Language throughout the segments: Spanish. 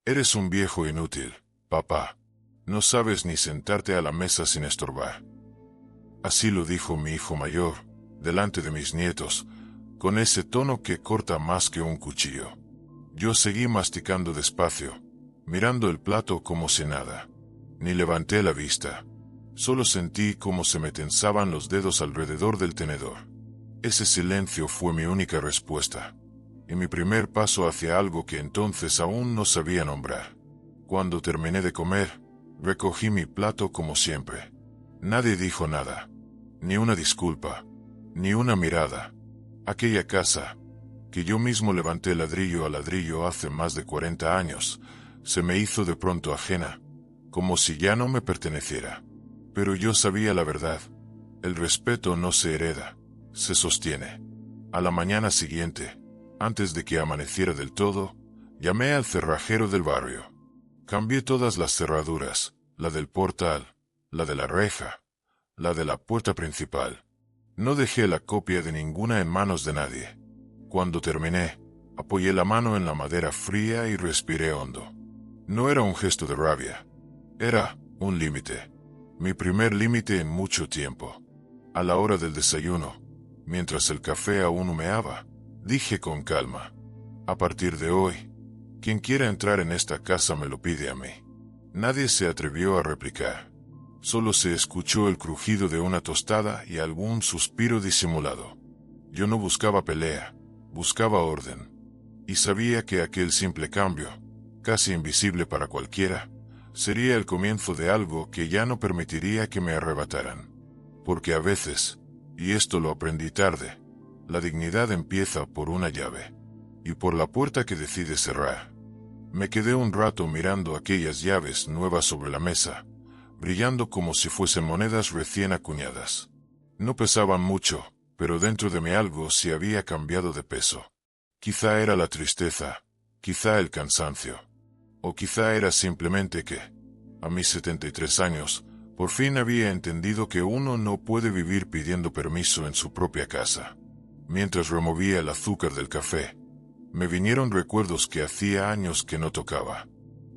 Eres un viejo inútil, papá. No sabes ni sentarte a la mesa sin estorbar. Así lo dijo mi hijo mayor, delante de mis nietos, con ese tono que corta más que un cuchillo. Yo seguí masticando despacio, mirando el plato como si nada. Ni levanté la vista. Solo sentí cómo se me tensaban los dedos alrededor del tenedor. Ese silencio fue mi única respuesta, y mi primer paso hacia algo que entonces aún no sabía nombrar. Cuando terminé de comer, recogí mi plato como siempre. Nadie dijo nada, ni una disculpa, ni una mirada. Aquella casa, que yo mismo levanté ladrillo a ladrillo hace más de 40 años, se me hizo de pronto ajena, como si ya no me perteneciera. Pero yo sabía la verdad. El respeto no se hereda, se sostiene. A la mañana siguiente, antes de que amaneciera del todo, llamé al cerrajero del barrio. Cambié todas las cerraduras, la del portal, la de la reja, la de la puerta principal. No dejé la copia de ninguna en manos de nadie. Cuando terminé, apoyé la mano en la madera fría y respiré hondo. No era un gesto de rabia. Era un límite. Mi primer límite en mucho tiempo. A la hora del desayuno, mientras el café aún humeaba, dije con calma: a partir de hoy, quien quiera entrar en esta casa me lo pide a mí. Nadie se atrevió a replicar. Solo se escuchó el crujido de una tostada y algún suspiro disimulado. Yo no buscaba pelea, buscaba orden. Y sabía que aquel simple cambio, casi invisible para cualquiera, sería el comienzo de algo que ya no permitiría que me arrebataran. Porque a veces, y esto lo aprendí tarde, la dignidad empieza por una llave, y por la puerta que decide cerrar. Me quedé un rato mirando aquellas llaves nuevas sobre la mesa, brillando como si fuesen monedas recién acuñadas. No pesaban mucho, pero dentro de mí algo se había cambiado de peso. Quizá era la tristeza, quizá el cansancio, o quizá era simplemente que, a mis 73 años, por fin había entendido que uno no puede vivir pidiendo permiso en su propia casa. Mientras removía el azúcar del café, me vinieron recuerdos que hacía años que no tocaba.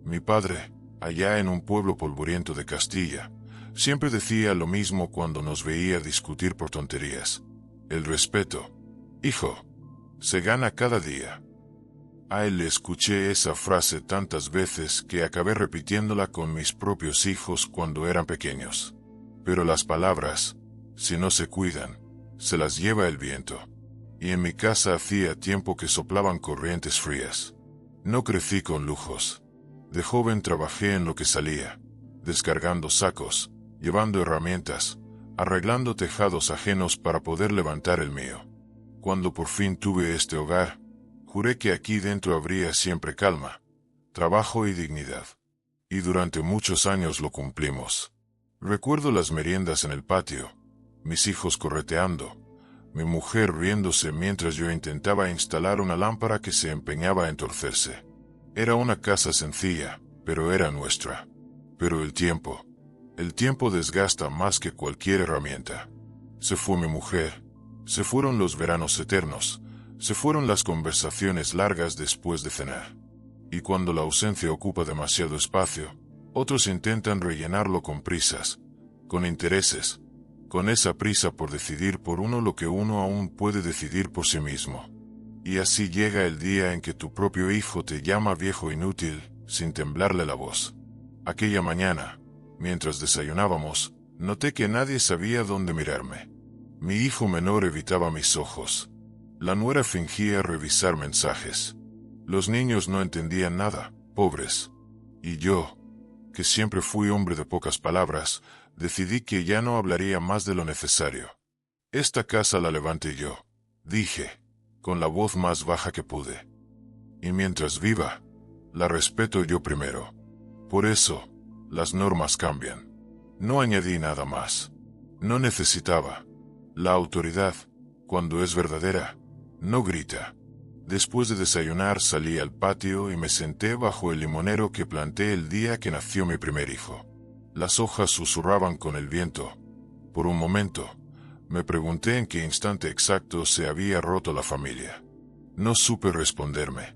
Mi padre, allá en un pueblo polvoriento de Castilla, siempre decía lo mismo cuando nos veía discutir por tonterías. El respeto, hijo, se gana cada día. A él le escuché esa frase tantas veces que acabé repitiéndola con mis propios hijos cuando eran pequeños. Pero las palabras, si no se cuidan, se las lleva el viento. Y en mi casa hacía tiempo que soplaban corrientes frías. No crecí con lujos. De joven trabajé en lo que salía, descargando sacos, llevando herramientas, arreglando tejados ajenos para poder levantar el mío. Cuando por fin tuve este hogar, juré que aquí dentro habría siempre calma, trabajo y dignidad. Y durante muchos años lo cumplimos. Recuerdo las meriendas en el patio, mis hijos correteando, mi mujer riéndose mientras yo intentaba instalar una lámpara que se empeñaba en torcerse. Era una casa sencilla, pero era nuestra. Pero el tiempo desgasta más que cualquier herramienta. Se fue mi mujer, se fueron los veranos eternos, se fueron las conversaciones largas después de cenar. Y cuando la ausencia ocupa demasiado espacio, otros intentan rellenarlo con prisas, con intereses, con esa prisa por decidir por uno lo que uno aún puede decidir por sí mismo. Y así llega el día en que tu propio hijo te llama viejo inútil, sin temblarle la voz. Aquella mañana, mientras desayunábamos, noté que nadie sabía dónde mirarme. Mi hijo menor evitaba mis ojos. La nuera fingía revisar mensajes. Los niños no entendían nada, pobres. Y yo, que siempre fui hombre de pocas palabras, decidí que ya no hablaría más de lo necesario. Esta casa la levanté yo, dije, con la voz más baja que pude. Y mientras viva, la respeto yo primero. Por eso, las normas cambian. No añadí nada más. No necesitaba. La autoridad, cuando es verdadera, no grita. Después de desayunar salí al patio y me senté bajo el limonero que planté el día que nació mi primer hijo. Las hojas susurraban con el viento. Por un momento, me pregunté en qué instante exacto se había roto la familia. No supe responderme.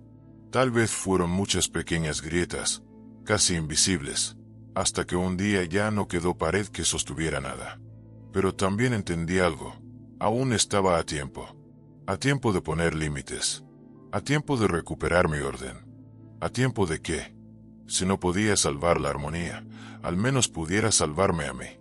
Tal vez fueron muchas pequeñas grietas, casi invisibles, hasta que un día ya no quedó pared que sostuviera nada. Pero también entendí algo. Aún estaba a tiempo de poner límites, a tiempo de recuperar mi orden, a tiempo de que, si no podía salvar la armonía, al menos pudiera salvarme a mí.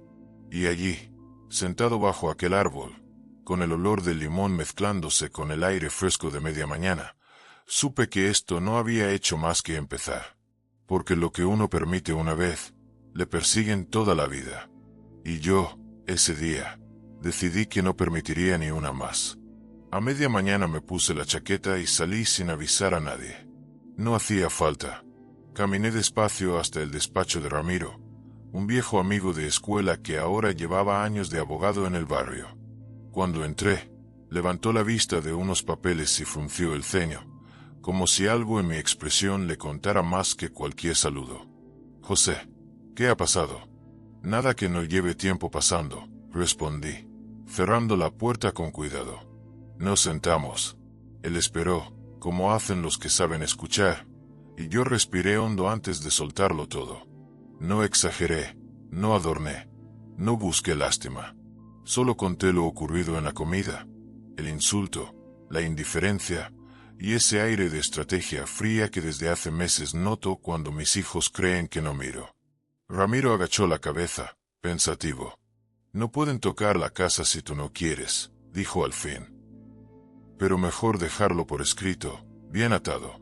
Y allí, sentado bajo aquel árbol, con el olor del limón mezclándose con el aire fresco de media mañana, supe que esto no había hecho más que empezar. Porque lo que uno permite una vez, le persiguen toda la vida. Y yo, ese día, decidí que no permitiría ni una más. A media mañana me puse la chaqueta y salí sin avisar a nadie. No hacía falta. Caminé despacio hasta el despacho de Ramiro, un viejo amigo de escuela que ahora llevaba años de abogado en el barrio. Cuando entré, levantó la vista de unos papeles y frunció el ceño, como si algo en mi expresión le contara más que cualquier saludo. «José, ¿qué ha pasado?» «Nada que no lleve tiempo pasando», respondí, cerrando la puerta con cuidado. Nos sentamos. Él esperó, como hacen los que saben escuchar, y yo respiré hondo antes de soltarlo todo. No exageré, no adorné, no busqué lástima. Solo conté lo ocurrido en la comida, el insulto, la indiferencia y ese aire de estrategia fría que desde hace meses noto cuando mis hijos creen que no miro. Ramiro agachó la cabeza, pensativo. «No pueden tocar la casa si tú no quieres», dijo al fin. «Pero mejor dejarlo por escrito, bien atado».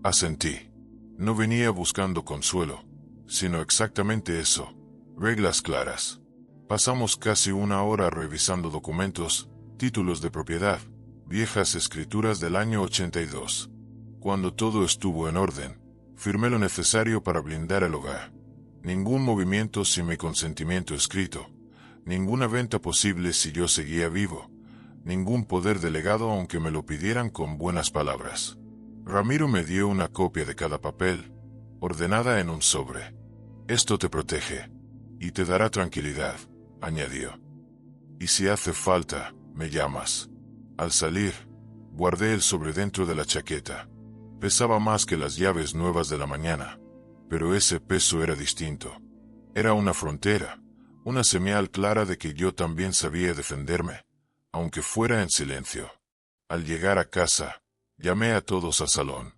Asentí. No venía buscando consuelo, sino exactamente eso, reglas claras. Pasamos casi una hora revisando documentos, títulos de propiedad, viejas escrituras del año 82. Cuando todo estuvo en orden, firmé lo necesario para blindar el hogar. Ningún movimiento sin mi consentimiento escrito, ninguna venta posible si yo seguía vivo, ningún poder delegado aunque me lo pidieran con buenas palabras. Ramiro me dio una copia de cada papel, ordenada en un sobre. «Esto te protege, y te dará tranquilidad», añadió. «Y si hace falta, me llamas». Al salir, guardé el sobre dentro de la chaqueta. Pesaba más que las llaves nuevas de la mañana, pero ese peso era distinto. Era una frontera, una señal clara de que yo también sabía defenderme, aunque fuera en silencio. Al llegar a casa, llamé a todos al salón.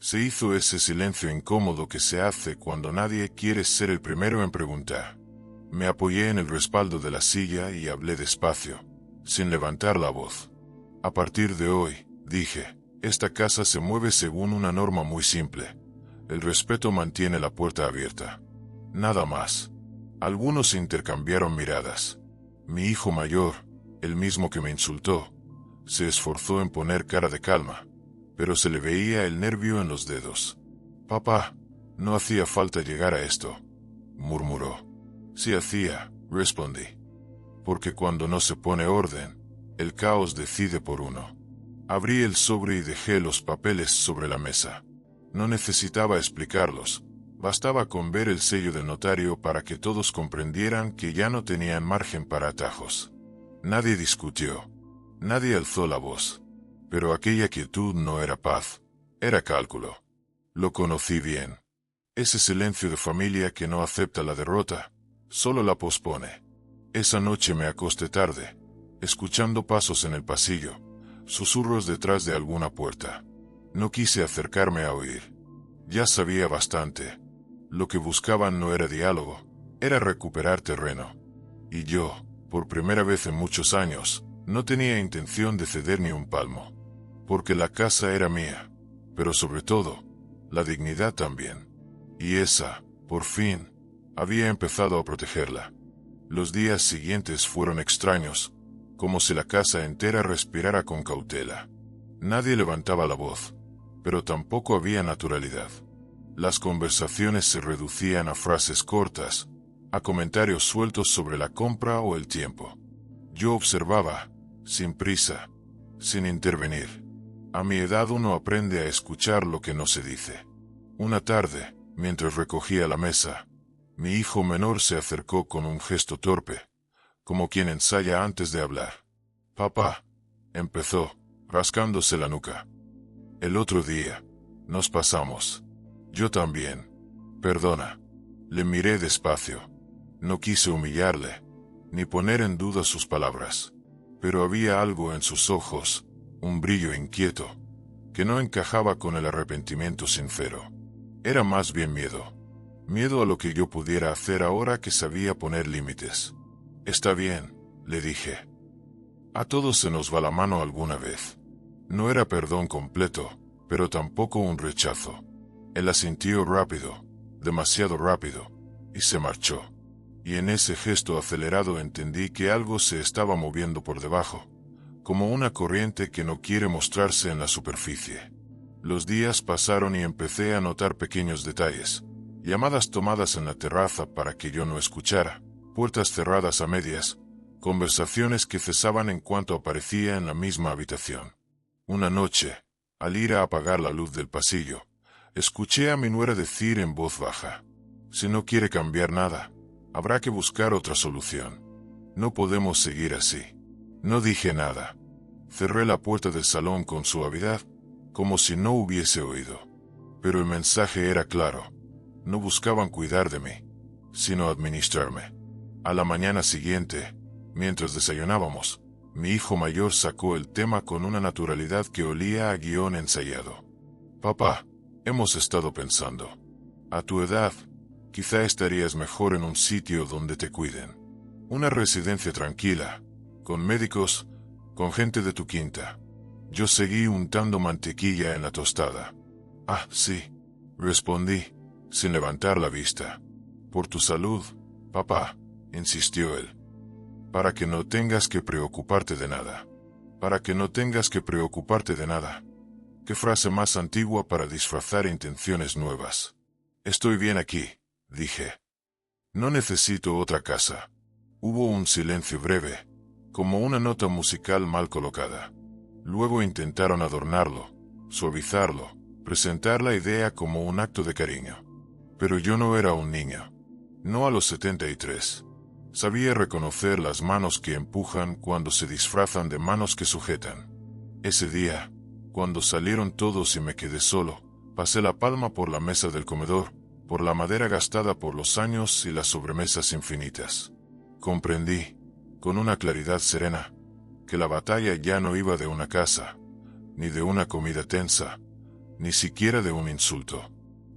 Se hizo ese silencio incómodo que se hace cuando nadie quiere ser el primero en preguntar. Me apoyé en el respaldo de la silla y hablé despacio, sin levantar la voz. «A partir de hoy», dije, «esta casa se mueve según una norma muy simple. El respeto mantiene la puerta abierta. Nada más». Algunos intercambiaron miradas. Mi hijo mayor, el mismo que me insultó, se esforzó en poner cara de calma, pero se le veía el nervio en los dedos. «Papá, no hacía falta llegar a esto», murmuró. «Sí hacía», respondí. «Porque cuando no se pone orden, el caos decide por uno». Abrí el sobre y dejé los papeles sobre la mesa. No necesitaba explicarlos, bastaba con ver el sello del notario para que todos comprendieran que ya no tenían margen para atajos. Nadie discutió, nadie alzó la voz. Pero aquella quietud no era paz, era cálculo. Lo conocí bien. Ese silencio de familia que no acepta la derrota, solo la pospone. Esa noche me acosté tarde, escuchando pasos en el pasillo, susurros detrás de alguna puerta. No quise acercarme a oír. Ya sabía bastante. Lo que buscaban no era diálogo, era recuperar terreno. Y yo, por primera vez en muchos años, no tenía intención de ceder ni un palmo. Porque la casa era mía, pero sobre todo, la dignidad también. Y esa, por fin, había empezado a protegerla. Los días siguientes fueron extraños, como si la casa entera respirara con cautela. Nadie levantaba la voz, pero tampoco había naturalidad. Las conversaciones se reducían a frases cortas, a comentarios sueltos sobre la compra o el tiempo. Yo observaba, sin prisa, sin intervenir. A mi edad uno aprende a escuchar lo que no se dice. Una tarde, mientras recogía la mesa, mi hijo menor se acercó con un gesto torpe, como quien ensaya antes de hablar. «Papá», empezó, rascándose la nuca. «El otro día, Nos pasamos. Yo también. Perdona. Le miré despacio. No quise humillarle, ni poner en duda sus palabras. Pero había algo en sus ojos, un brillo inquieto, que no encajaba con el arrepentimiento sincero. Era más bien miedo. Miedo a lo que yo pudiera hacer ahora que sabía poner límites. Está bien, le dije. A todos se nos va la mano alguna vez. No era perdón completo, pero tampoco un rechazo. Él asintió rápido, demasiado rápido, y se marchó. Y en ese gesto acelerado entendí que algo se estaba moviendo por debajo, como una corriente que no quiere mostrarse en la superficie. Los días pasaron y empecé a notar pequeños detalles. Llamadas tomadas en la terraza para que yo no escuchara, puertas cerradas a medias, conversaciones que cesaban en cuanto aparecía en la misma habitación. Una noche, al ir a apagar la luz del pasillo, escuché a mi nuera decir en voz baja: si no quiere cambiar nada, habrá que buscar otra solución. No podemos seguir así. No dije nada. Cerré la puerta del salón con suavidad, como si no hubiese oído. Pero el mensaje era claro. No buscaban cuidar de mí, sino administrarme. A la mañana siguiente, mientras desayunábamos, mi hijo mayor sacó el tema con una naturalidad que olía a guión ensayado. Papá, hemos estado pensando. A tu edad, quizá estarías mejor en un sitio donde te cuiden. Una residencia tranquila, con médicos, con gente de tu quinta. Yo seguí untando mantequilla en la tostada. Ah, sí, respondí, sin levantar la vista. Por tu salud, papá, insistió él. Para que no tengas que preocuparte de nada. Para que no tengas que preocuparte de nada. ¿Qué frase más antigua para disfrazar intenciones nuevas? Estoy bien aquí, dije. No necesito otra casa. Hubo un silencio breve, como una nota musical mal colocada. Luego intentaron adornarlo, suavizarlo, presentar la idea como un acto de cariño. Pero yo no era un niño. No a los 73. Sabía reconocer las manos que empujan cuando se disfrazan de manos que sujetan. Ese día, cuando salieron todos y me quedé solo, pasé la palma por la mesa del comedor, por la madera gastada por los años y las sobremesas infinitas. Comprendí, con una claridad serena, que la batalla ya no iba de una casa, ni de una comida tensa, ni siquiera de un insulto.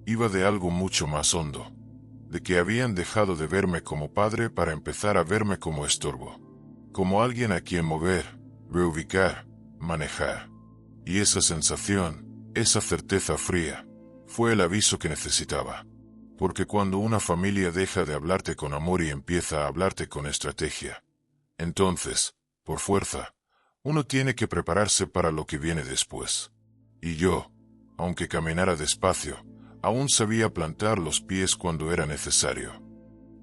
Iba de algo mucho más hondo, de que habían dejado de verme como padre para empezar a verme como estorbo, como alguien a quien mover, reubicar, manejar. Y esa sensación, esa certeza fría, fue el aviso que necesitaba. Porque cuando una familia deja de hablarte con amor y empieza a hablarte con estrategia, entonces, por fuerza, uno tiene que prepararse para lo que viene después. Y yo, aunque caminara despacio, aún sabía plantar los pies cuando era necesario.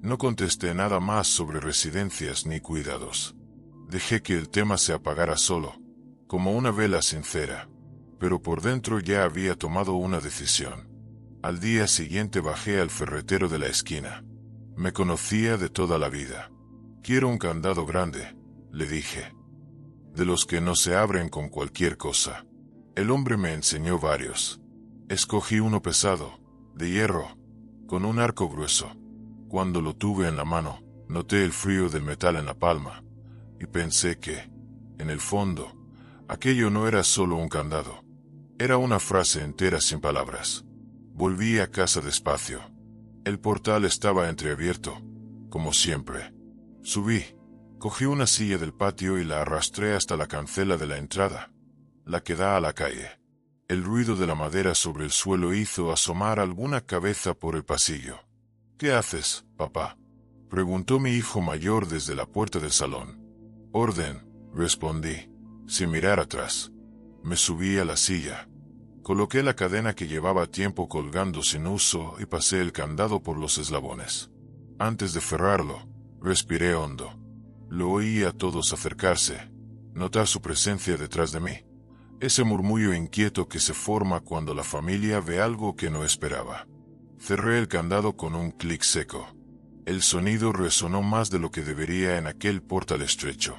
No contesté nada más sobre residencias ni cuidados. Dejé que el tema se apagara solo, como una vela sincera, pero por dentro ya había tomado una decisión. Al día siguiente bajé al ferretero de la esquina. Me conocía de toda la vida. Quiero un candado grande, le dije. De los que no se abren con cualquier cosa. El hombre me enseñó varios. Escogí uno pesado, de hierro, con un arco grueso. Cuando lo tuve en la mano, noté el frío del metal en la palma, y pensé que, en el fondo, aquello no era solo un candado. Era una frase entera sin palabras. Volví a casa despacio. El portal estaba entreabierto, como siempre. Subí, cogí una silla del patio y la arrastré hasta la cancela de la entrada, la que da a la calle. El ruido de la madera sobre el suelo hizo asomar alguna cabeza por el pasillo. ¿Qué haces, papá?, preguntó mi hijo mayor desde la puerta del salón. Orden, respondí, sin mirar atrás. Me subí a la silla. Coloqué la cadena que llevaba tiempo colgando sin uso y pasé el candado por los eslabones. Antes de cerrarlo, respiré hondo. Lo oí a todos acercarse, notar su presencia detrás de mí. Ese murmullo inquieto que se forma cuando la familia ve algo que no esperaba. Cerré el candado con un clic seco. El sonido resonó más de lo que debería en aquel portal estrecho.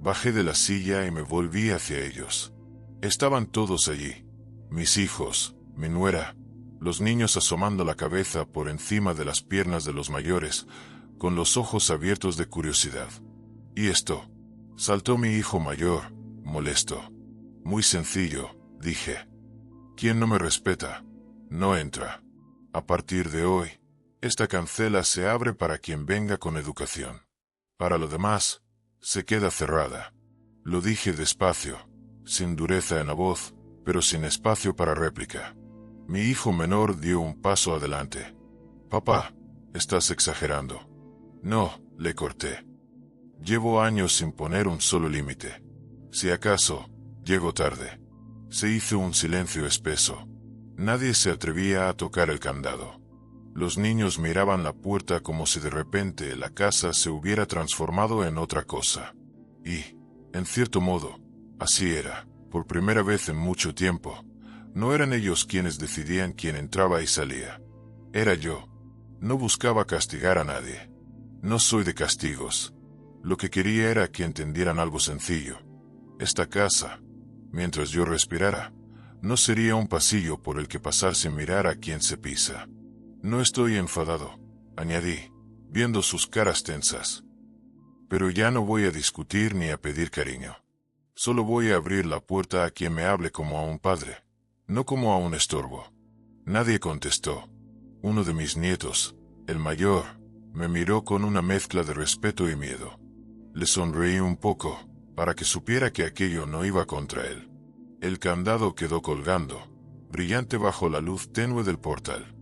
Bajé de la silla y me volví hacia ellos. Estaban todos allí. Mis hijos, mi nuera, los niños asomando la cabeza por encima de las piernas de los mayores, con los ojos abiertos de curiosidad. ¿Y esto? Saltó mi hijo mayor, molesto. Muy sencillo, dije. Quien no me respeta, no entra. A partir de hoy, esta cancela se abre para quien venga con educación. Para lo demás, se queda cerrada. Lo dije despacio, sin dureza en la voz, pero sin espacio para réplica. Mi hijo menor dio un paso adelante. Papá, estás exagerando. No, le corté. Llevo años sin poner un solo límite. Si acaso, llego tarde. Se hizo un silencio espeso. Nadie se atrevía a tocar el candado. Los niños miraban la puerta como si de repente la casa se hubiera transformado en otra cosa. Y, en cierto modo, así era. Por primera vez en mucho tiempo, no eran ellos quienes decidían quién entraba y salía. Era yo. No buscaba castigar a nadie. No soy de castigos. Lo que quería era que entendieran algo sencillo. Esta casa, mientras yo respirara, no sería un pasillo por el que pasar sin mirar a quien se pisa. No estoy enfadado, añadí, viendo sus caras tensas. Pero ya no voy a discutir ni a pedir cariño. Solo voy a abrir la puerta a quien me hable como a un padre, no como a un estorbo. Nadie contestó. Uno de mis nietos, el mayor, me miró con una mezcla de respeto y miedo. Le sonreí un poco, para que supiera que aquello no iba contra él. El candado quedó colgando, brillante bajo la luz tenue del portal.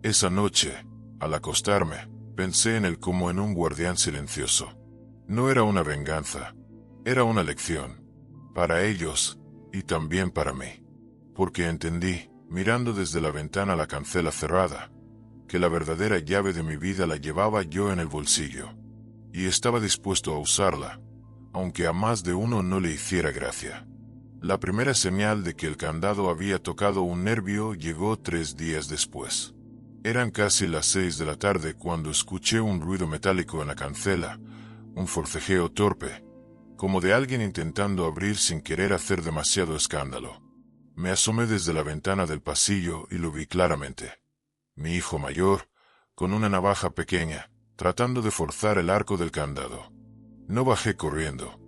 Esa noche, al acostarme, pensé en él como en un guardián silencioso. No era una venganza, era una lección. Para ellos, y también para mí. Porque entendí, mirando desde la ventana la cancela cerrada, que la verdadera llave de mi vida la llevaba yo en el bolsillo. Y estaba dispuesto a usarla, aunque a más de uno no le hiciera gracia. La primera señal de que el candado había tocado un nervio llegó 3 días después. Eran casi las 6 de la tarde cuando escuché un ruido metálico en la cancela, un forcejeo torpe, como de alguien intentando abrir sin querer hacer demasiado escándalo. Me asomé desde la ventana del pasillo y lo vi claramente. Mi hijo mayor, con una navaja pequeña, tratando de forzar el arco del candado. No bajé corriendo.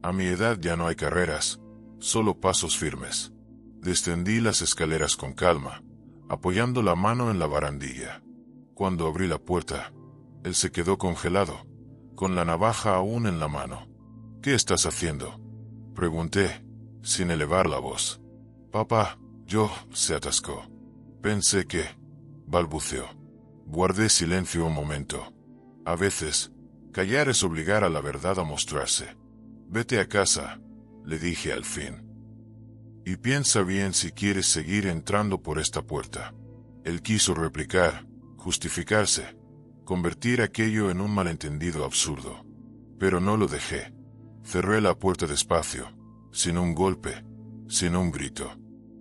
A mi edad ya no hay carreras, solo pasos firmes. Descendí las escaleras con calma, apoyando la mano en la barandilla. Cuando abrí la puerta, él se quedó congelado, con la navaja aún en la mano. ¿Qué estás haciendo?, pregunté, sin elevar la voz. Papá, se atascó. Pensé que, balbuceó. Guardé silencio un momento. A veces, callar es obligar a la verdad a mostrarse. Vete a casa, le dije al fin. Y piensa bien si quieres seguir entrando por esta puerta. Él quiso replicar, justificarse, convertir aquello en un malentendido absurdo. Pero no lo dejé. Cerré la puerta despacio, sin un golpe, sin un grito.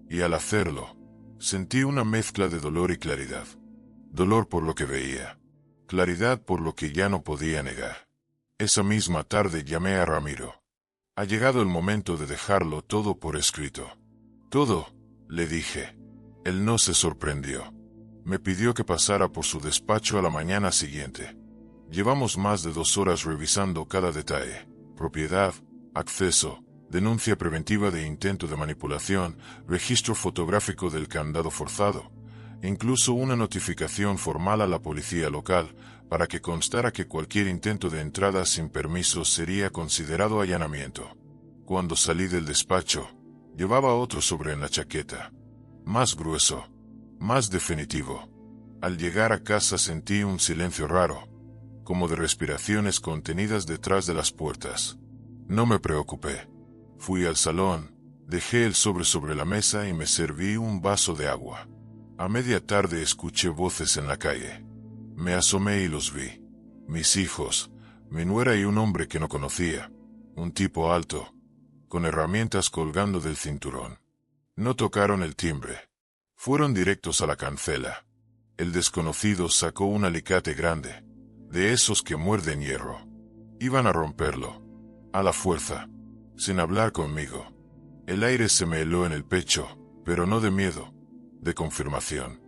Y al hacerlo, sentí una mezcla de dolor y claridad. Dolor por lo que veía. Claridad por lo que ya no podía negar. Esa misma tarde llamé a Ramiro. Ha llegado el momento de dejarlo todo por escrito. Todo, le dije. Él no se sorprendió. Me pidió que pasara por su despacho a la mañana siguiente. Llevamos más de 2 horas revisando cada detalle. Propiedad, acceso, denuncia preventiva de intento de manipulación, registro fotográfico del candado forzado, incluso una notificación formal a la policía local para que constara que cualquier intento de entrada sin permiso sería considerado allanamiento. Cuando salí del despacho, llevaba otro sobre en la chaqueta, más grueso, más definitivo. Al llegar a casa sentí un silencio raro, como de respiraciones contenidas detrás de las puertas. No me preocupé. Fui al salón, dejé el sobre la mesa y me serví un vaso de agua. A media tarde escuché voces en la calle. Me asomé y los vi. Mis hijos, mi nuera y un hombre que no conocía, un tipo alto, con herramientas colgando del cinturón. No tocaron el timbre. Fueron directos a la cancela. El desconocido sacó un alicate grande, de esos que muerden hierro. Iban a romperlo, a la fuerza, sin hablar conmigo. El aire se me heló en el pecho, pero no de miedo, de confirmación.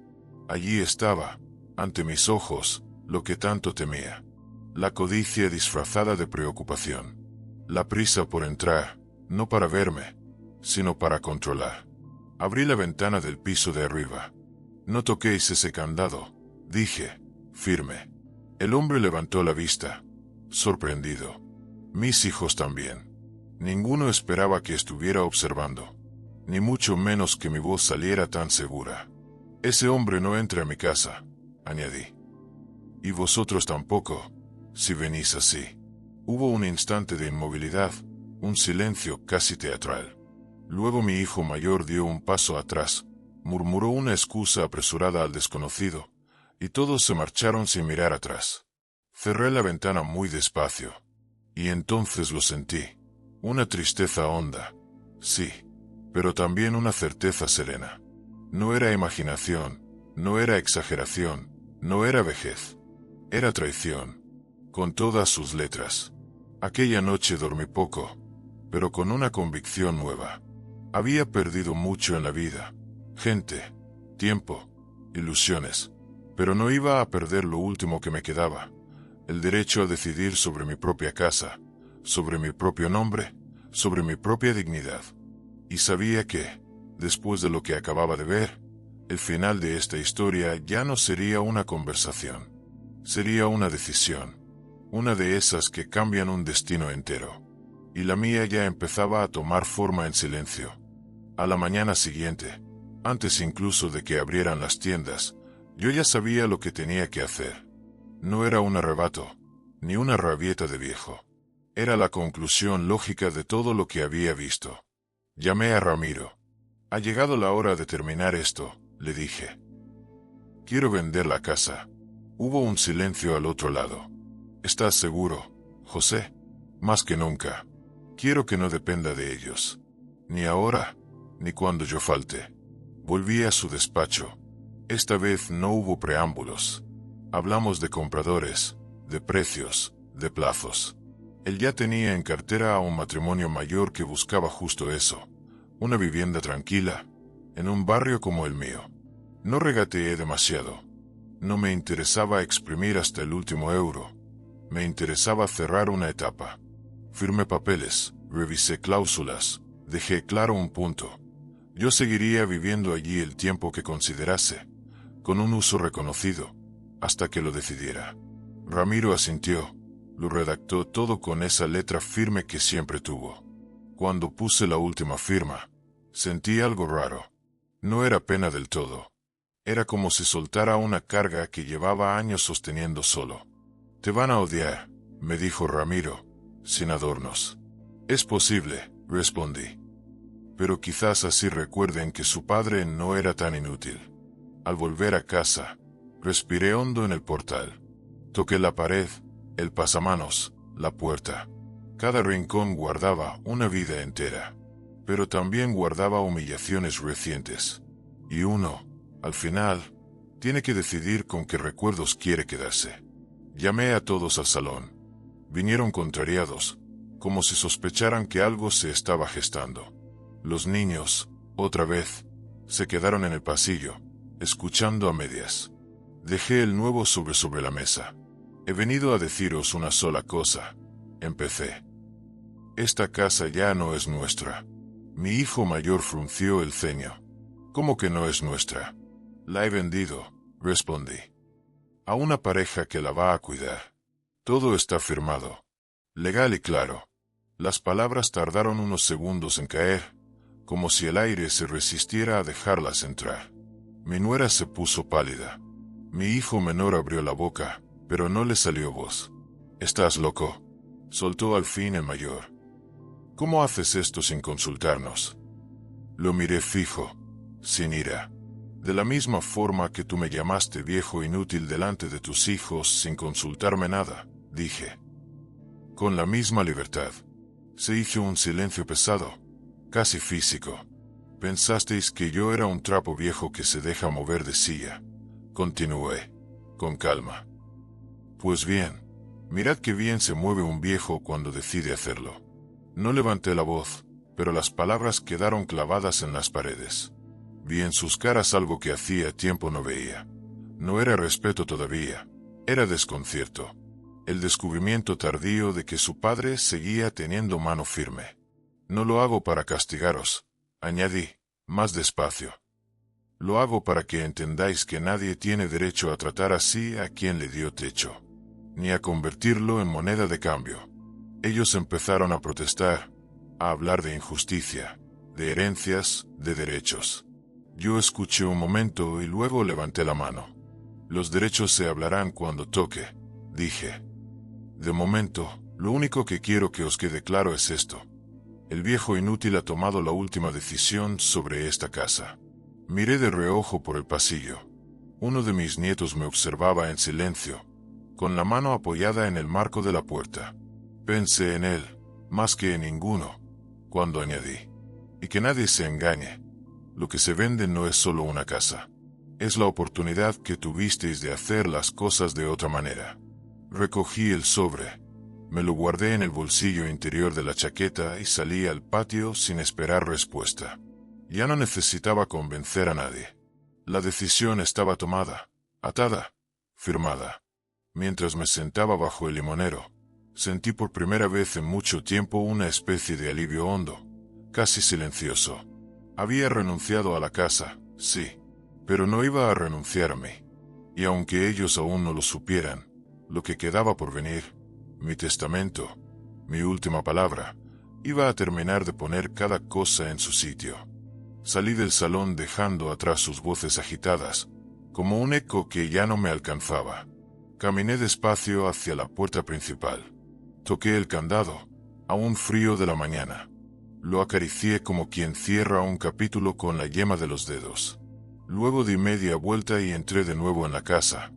Allí estaba, ante mis ojos, lo que tanto temía. La codicia disfrazada de preocupación. La prisa por entrar, no para verme, sino para controlar. Abrí la ventana del piso de arriba. No toquéis ese candado, dije, firme. El hombre levantó la vista, sorprendido. Mis hijos también. Ninguno esperaba que estuviera observando, ni mucho menos que mi voz saliera tan segura. Ese hombre no entra a mi casa, añadí. Y vosotros tampoco, si venís así. Hubo un instante de inmovilidad, un silencio casi teatral. Luego mi hijo mayor dio un paso atrás, murmuró una excusa apresurada al desconocido, y todos se marcharon sin mirar atrás. Cerré la ventana muy despacio, y entonces lo sentí, una tristeza honda, sí, pero también una certeza serena. No era imaginación, no era exageración, no era vejez, era traición, con todas sus letras. Aquella noche dormí poco, pero con una convicción nueva. Había perdido mucho en la vida, gente, tiempo, ilusiones, pero no iba a perder lo último que me quedaba, el derecho a decidir sobre mi propia casa, sobre mi propio nombre, sobre mi propia dignidad. Y sabía que, después de lo que acababa de ver, el final de esta historia ya no sería una conversación, sería una decisión, una de esas que cambian un destino entero. Y la mía ya empezaba a tomar forma en silencio. A la mañana siguiente, antes incluso de que abrieran las tiendas, yo ya sabía lo que tenía que hacer. No era un arrebato, ni una rabieta de viejo. Era la conclusión lógica de todo lo que había visto. Llamé a Ramiro. Ha llegado la hora de terminar esto, le dije. Quiero vender la casa. Hubo un silencio al otro lado. ¿Estás seguro, José? Más que nunca. Quiero que no dependa de ellos. Ni ahora, ni cuando yo falte. Volví a su despacho. Esta vez no hubo preámbulos. Hablamos de compradores, de precios, de plazos. Él ya tenía en cartera a un matrimonio mayor que buscaba justo eso, una vivienda tranquila, en un barrio como el mío. No regateé demasiado. No me interesaba exprimir hasta el último euro. Me interesaba cerrar una etapa. Firmé papeles, revisé cláusulas, dejé claro un punto. Yo seguiría viviendo allí el tiempo que considerase, con un uso reconocido, hasta que lo decidiera. Ramiro asintió, lo redactó todo con esa letra firme que siempre tuvo. Cuando puse la última firma, sentí algo raro. No era pena del todo. Era como si soltara una carga que llevaba años sosteniendo solo. Te van a odiar, me dijo Ramiro, sin adornos. Es posible, respondí. Pero quizás así recuerden que su padre no era tan inútil. Al volver a casa, respiré hondo en el portal. Toqué la pared, el pasamanos, la puerta. Cada rincón guardaba una vida entera, pero también guardaba humillaciones recientes. Y uno, al final, tiene que decidir con qué recuerdos quiere quedarse. Llamé a todos al salón. Vinieron contrariados, como si sospecharan que algo se estaba gestando. Los niños, otra vez, se quedaron en el pasillo, escuchando a medias. Dejé el nuevo sobre la mesa. He venido a deciros una sola cosa, empecé. Esta casa ya no es nuestra. Mi hijo mayor frunció el ceño. ¿Cómo que no es nuestra? La he vendido, respondí. A una pareja que la va a cuidar. Todo está firmado. Legal y claro. Las palabras tardaron unos segundos en caer, como si el aire se resistiera a dejarlas entrar. Mi nuera se puso pálida. Mi hijo menor abrió la boca, pero no le salió voz. «¿Estás loco?», soltó al fin el mayor. «¿Cómo haces esto sin consultarnos?». Lo miré fijo, sin ira. De la misma forma que tú me llamaste viejo inútil delante de tus hijos sin consultarme nada, dije. Con la misma libertad. Se hizo un silencio pesado, casi físico. Pensasteis que yo era un trapo viejo que se deja mover de silla. Continué, con calma. Pues bien, mirad qué bien se mueve un viejo cuando decide hacerlo. No levanté la voz, pero las palabras quedaron clavadas en las paredes. Vi en sus caras algo que hacía tiempo no veía. No era respeto todavía, era desconcierto. El descubrimiento tardío de que su padre seguía teniendo mano firme. No lo hago para castigaros, añadí, más despacio. Lo hago para que entendáis que nadie tiene derecho a tratar así a quien le dio techo, ni a convertirlo en moneda de cambio. Ellos empezaron a protestar, a hablar de injusticia, de herencias, de derechos. Yo escuché un momento y luego levanté la mano. Los derechos se hablarán cuando toque, dije. De momento, lo único que quiero que os quede claro es esto. El viejo inútil ha tomado la última decisión sobre esta casa. Miré de reojo por el pasillo. Uno de mis nietos me observaba en silencio, con la mano apoyada en el marco de la puerta. Pensé en él, más que en ninguno, cuando añadí. Y que nadie se engañe. Lo que se vende no es solo una casa. Es la oportunidad que tuvisteis de hacer las cosas de otra manera. Recogí el sobre. Me lo guardé en el bolsillo interior de la chaqueta y salí al patio sin esperar respuesta. Ya no necesitaba convencer a nadie. La decisión estaba tomada, atada, firmada. Mientras me sentaba bajo el limonero, sentí por primera vez en mucho tiempo una especie de alivio hondo, casi silencioso. Había renunciado a la casa, sí, pero no iba a renunciar a mí. Y aunque ellos aún no lo supieran, lo que quedaba por venir, mi testamento, mi última palabra, iba a terminar de poner cada cosa en su sitio. Salí del salón dejando atrás sus voces agitadas, como un eco que ya no me alcanzaba. Caminé despacio hacia la puerta principal. Toqué el candado, aún frío de la mañana. Lo acaricié como quien cierra un capítulo con la yema de los dedos. Luego di media vuelta y entré de nuevo en la casa,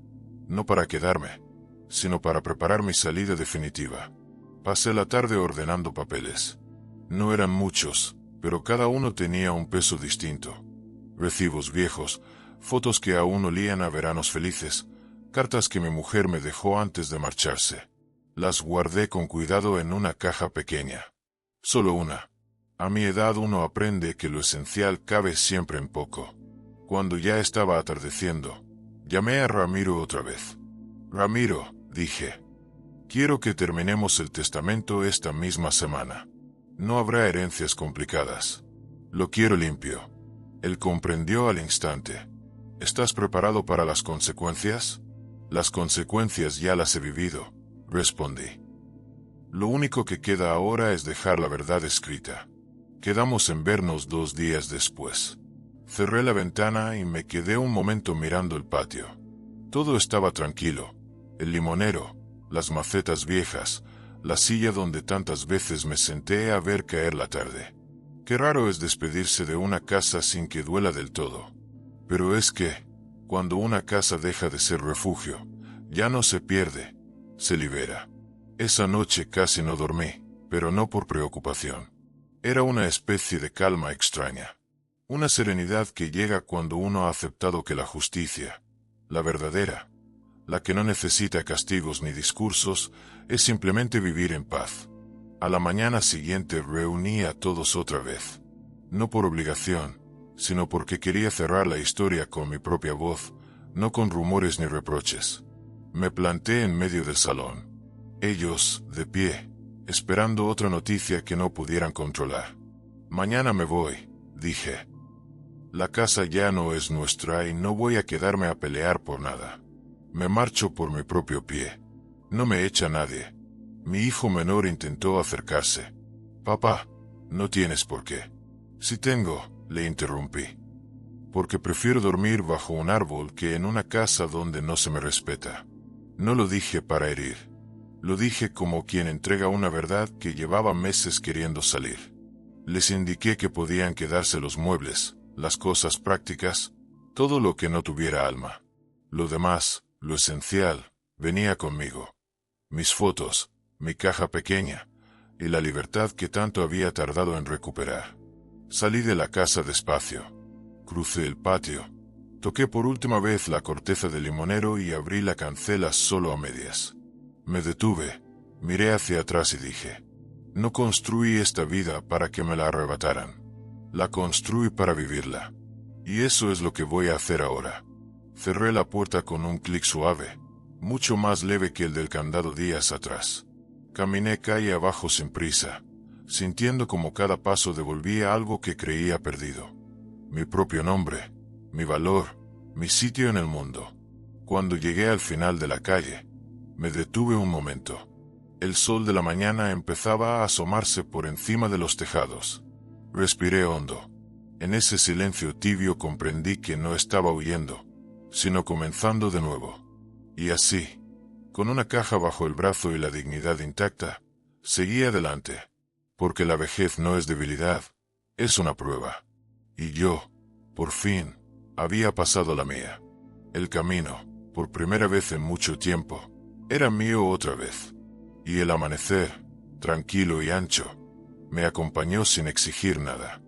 no para quedarme, sino para preparar mi salida definitiva. Pasé la tarde ordenando papeles. No eran muchos, pero cada uno tenía un peso distinto. Recibos viejos, fotos que aún olían a veranos felices, cartas que mi mujer me dejó antes de marcharse. Las guardé con cuidado en una caja pequeña. Solo una. A mi edad uno aprende que lo esencial cabe siempre en poco. Cuando ya estaba atardeciendo, llamé a Ramiro otra vez. Ramiro, dije. Quiero que terminemos el testamento esta misma semana. No habrá herencias complicadas. Lo quiero limpio. Él comprendió al instante. ¿Estás preparado para las consecuencias? Las consecuencias ya las he vivido, respondí. Lo único que queda ahora es dejar la verdad escrita. Quedamos en vernos 2 días después. Cerré la ventana y me quedé un momento mirando el patio. Todo estaba tranquilo. El limonero, las macetas viejas, la silla donde tantas veces me senté a ver caer la tarde. Qué raro es despedirse de una casa sin que duela del todo. Pero es que, cuando una casa deja de ser refugio, ya no se pierde, se libera. Esa noche casi no dormí, pero no por preocupación. Era una especie de calma extraña. Una serenidad que llega cuando uno ha aceptado que la justicia, la verdadera, la que no necesita castigos ni discursos, es simplemente vivir en paz. A la mañana siguiente reuní a todos otra vez. No por obligación, sino porque quería cerrar la historia con mi propia voz, no con rumores ni reproches. Me planté en medio del salón. Ellos, de pie, esperando otra noticia que no pudieran controlar. Mañana me voy, dije. La casa ya no es nuestra y no voy a quedarme a pelear por nada. Me marcho por mi propio pie. No me echa nadie. Mi hijo menor intentó acercarse. Papá, no tienes por qué. Sí tengo, le interrumpí. Porque prefiero dormir bajo un árbol que en una casa donde no se me respeta. No lo dije para herir. Lo dije como quien entrega una verdad que llevaba meses queriendo salir. Les indiqué que podían quedarse los muebles, las cosas prácticas, todo lo que no tuviera alma. Lo demás, lo esencial, venía conmigo. Mis fotos, mi caja pequeña, y la libertad que tanto había tardado en recuperar. Salí de la casa despacio. Crucé el patio. Toqué por última vez la corteza del limonero y abrí la cancela solo a medias. Me detuve, miré hacia atrás y dije, no construí esta vida para que me la arrebataran. La construí para vivirla. Y eso es lo que voy a hacer ahora. Cerré la puerta con un clic suave, mucho más leve que el del candado días atrás. Caminé calle abajo sin prisa, sintiendo como cada paso devolvía algo que creía perdido. Mi propio nombre, mi valor, mi sitio en el mundo. Cuando llegué al final de la calle, me detuve un momento. El sol de la mañana empezaba a asomarse por encima de los tejados. Respiré hondo. En ese silencio tibio comprendí que no estaba huyendo, sino comenzando de nuevo. Y así, con una caja bajo el brazo y la dignidad intacta, seguí adelante. Porque la vejez no es debilidad, es una prueba. Y yo, por fin, había pasado la mía. El camino, por primera vez en mucho tiempo, era mío otra vez. Y el amanecer, tranquilo y ancho, me acompañó sin exigir nada.